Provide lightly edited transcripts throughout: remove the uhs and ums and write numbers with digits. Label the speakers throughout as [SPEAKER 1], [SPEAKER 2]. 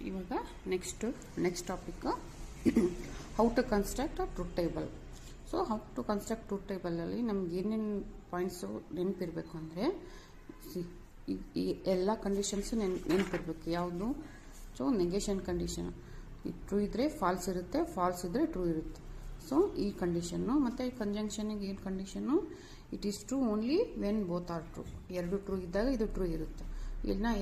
[SPEAKER 1] ಇವಾಗ next topic how to construct a truth table. So how to construct truth ಟೇಬಲಲ್ಲಿ ನಮ್ಗೆ ಏನೇನು points ನೆನಪಿರಬೇಕು ಅಂದರೆ ಈ ಎಲ್ಲ ಕಂಡೀಷನ್ಸು ನೆನಪಿರಬೇಕು. ಯಾವುದು? ಸೊ ನೆಗೇಷನ್ ಕಂಡೀಷನ್, ಟ್ರೂ ಇದ್ದರೆ ಫಾಲ್ಸ್ ಇರುತ್ತೆ, ಫಾಲ್ಸ್ ಇದ್ದರೆ ಟ್ರೂ ಇರುತ್ತೆ. ಸೊ ಈ ಕಂಡೀಷನ್ನು ಮತ್ತು ಈ ಕಂಜಂಕ್ಷನಿಗೆ ಏನು condition? It is true only when both are true. ಎರಡು ಟ್ರೂ ಇದ್ದಾಗ ಇದು ಟ್ರೂ ಇರುತ್ತೆ,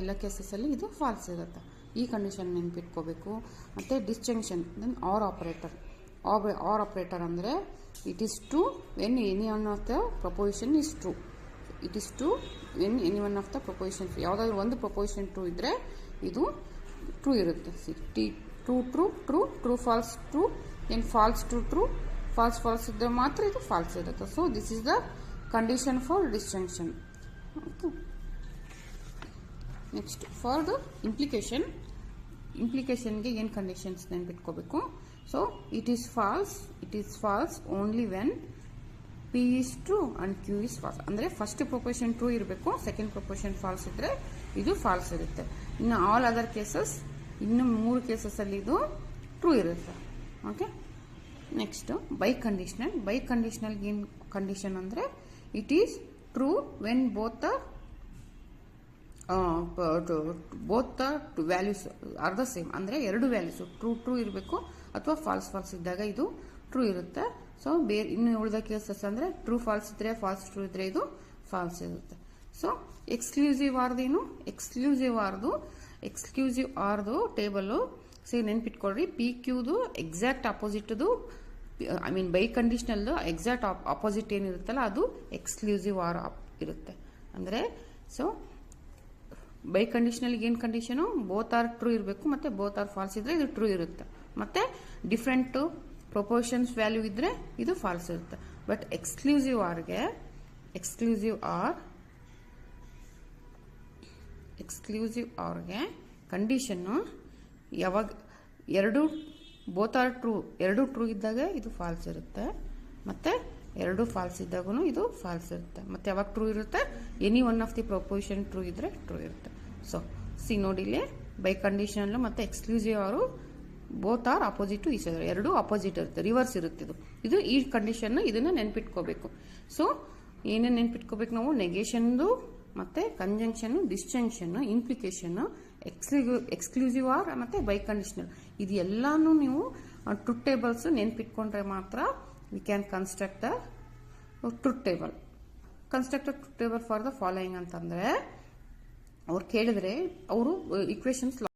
[SPEAKER 1] ಎಲ್ಲ ಕೇಸಸಲ್ಲಿ ಇದು ಫಾಲ್ಸ್ ಇರುತ್ತೆ. ಈ ಕಂಡೀಷನ್ ನೆನಪಿಟ್ಕೋಬೇಕು. ಮತ್ತು ಡಿಸ್ಜಂಕ್ಷನ್ ದೆನ್ ಆರ್ ಆಪರೇಟರ್ ಅಂದರೆ it is true when any one of the proposition is true. It is true when any one of the propositions, ಯಾವುದಾದ್ರೂ ಒಂದು ಪ್ರಪೋಸಿಷನ್ ಟ್ರೂ ಇದ್ದರೆ ಇದು ಟ್ರೂ ಇರುತ್ತೆ. True false true, and false true false ಇದ್ದರೆ ಮಾತ್ರ ಇದು false ಇರುತ್ತೆ. So this is the condition for disjunction. Next for the ಇಂಪ್ಲಿಕೇಶನ್ಗೆ ಏನು ಕಂಡೀಷನ್ಸ್ ನೆನ್ಪಿಟ್ಕೋಬೇಕು? So it is false only when P is true and Q is false. ಅಂದರೆ first proposition true ಇರಬೇಕು, second proposition false ಇದ್ದರೆ ಇದು false ಇರುತ್ತೆ. ಇನ್ನು all other cases, ಇನ್ನು 3 ಕೇಸಸಲ್ಲಿ ಇದು ಟ್ರೂ ಇರುತ್ತೆ. ಓಕೆ. ನೆಕ್ಸ್ಟ್ ಬೈ ಕಂಡೀಷನಲ್ಗೆ ಏನು ಕಂಡೀಷನ್ ಅಂದರೆ it is true when both the values are the same. ಅಂದರೆ ಎರಡು ವ್ಯಾಲ್ಯೂಸು ಟ್ರೂ ಇರಬೇಕು ಅಥವಾ ಫಾಲ್ಸ್ ಇದ್ದಾಗ ಇದು ಟ್ರೂ ಇರುತ್ತೆ. ಸೊ ಇನ್ನು ಉಳಿದ ಕೇಸಸ್ ಅಂದರೆ ಟ್ರೂ ಫಾಲ್ಸ್ ಇದ್ದರೆ ಟ್ರೂ ಇದ್ದರೆ ಇದು ಫಾಲ್ಸ್ ಇರುತ್ತೆ. ಸೊ ಎಕ್ಸ್ಕ್ಲೂಸಿವ್ ಆರ್ದು ಟೇಬಲ್ ನೆನ್ಪಿಟ್ಕೊಳ್ರಿ. ಪಿ ಕ್ಯೂದು ಎಕ್ಸಾಕ್ಟ್ ಅಪೋಸಿಟ್ದು, ಬೈ ಕಂಡೀಷನಲ್ದು ಎಕ್ಸಾಕ್ಟ್ ಅಪೋಸಿಟ್ ಏನಿರುತ್ತಲ್ಲ ಅದು ಎಕ್ಸ್ಕ್ಲೂಸಿವ್ ಆರ್ ಇರುತ್ತೆ. ಅಂದರೆ ಸೊ ಬೈ ಕಂಡೀಷನಲ್ಗೆ ಏನು ಕಂಡೀಷನು? ಬೋತ್ ಆರ್ ಟ್ರೂ ಇರಬೇಕು ಮತ್ತು ಬೋತ್ ಆರ್ ಫಾಲ್ಸ್ ಇದ್ದರೆ ಇದು ಟ್ರೂ ಇರುತ್ತೆ. ಮತ್ತು ಡಿಫ್ರೆಂಟ್ ಪ್ರೊಪೋರ್ಷನ್ಸ್ ವ್ಯಾಲ್ಯೂ ಇದ್ದರೆ ಇದು ಫಾಲ್ಸ್ ಇರುತ್ತೆ. ಬಟ್ ಎಕ್ಸ್ಕ್ಲೂಸಿವ್ ಆರ್ಗೆ ಕಂಡೀಷನ್ನು ಯಾವಾಗ ಬೋತ್ ಆರ್ ಟ್ರೂ, ಎರಡು ಟ್ರೂ ಇದ್ದಾಗ ಇದು ಫಾಲ್ಸ್ ಇರುತ್ತೆ, ಮತ್ತು ಎರಡು ಫಾಲ್ಸ್ ಇದ್ದಾಗೂ ಇದು ಫಾಲ್ಸ್ ಇರುತ್ತೆ. ಮತ್ತು ಯಾವಾಗ ಟ್ರೂ ಇರುತ್ತೆ? Any one of the proposition true ಇದ್ದರೆ ಟ್ರೂ ಇರುತ್ತೆ. ಸೊ ನೋಡಿಲ್ಲಿ ಬೈ ಕಂಡೀಷನಲ್ಲು ಮತ್ತು ಎಕ್ಸ್ಕ್ಲೂಸಿವ್ ಅವರು both are opposite to each other, ಎರಡು ಅಪೋಸಿಟ್ ಇರುತ್ತೆ, ರಿವರ್ಸ್ ಇರುತ್ತೆ. ಇದು ಈ ಕಂಡೀಷನ್ನು ಇದನ್ನು ನೆನ್ಪಿಟ್ಕೋಬೇಕು. ಸೊ ಏನೇನು ನೆನ್ಪಿಟ್ಕೋಬೇಕು ನಾವು? ನೆಗೇಷನ್ದು ಮತ್ತು ಕಂಜಂಕ್ಷನ್ನು, ಡಿಸ್ಜಂಕ್ಷನ್ನು, ಇಂಪ್ಲಿಕೇಶನ್ನು, ಎಕ್ಸ್ಕ್ಲೂಸಿವ್ ಆರ್ ಮತ್ತು ಬೈ ಕಂಡೀಷನಲ್, ಇದು ಎಲ್ಲಾನು ನೀವು ಟ್ರೂತ್ ಟೇಬಲ್ಸ್ ನೆನ್ಪಿಟ್ಕೊಂಡ್ರೆ ಮಾತ್ರ we can construct the truth table. For the following ಅಂತಂದರೆ ಅವ್ರು ಕೇಳಿದ್ರೆ ಅವರು ಇಕ್ವೇಷನ್ಸ್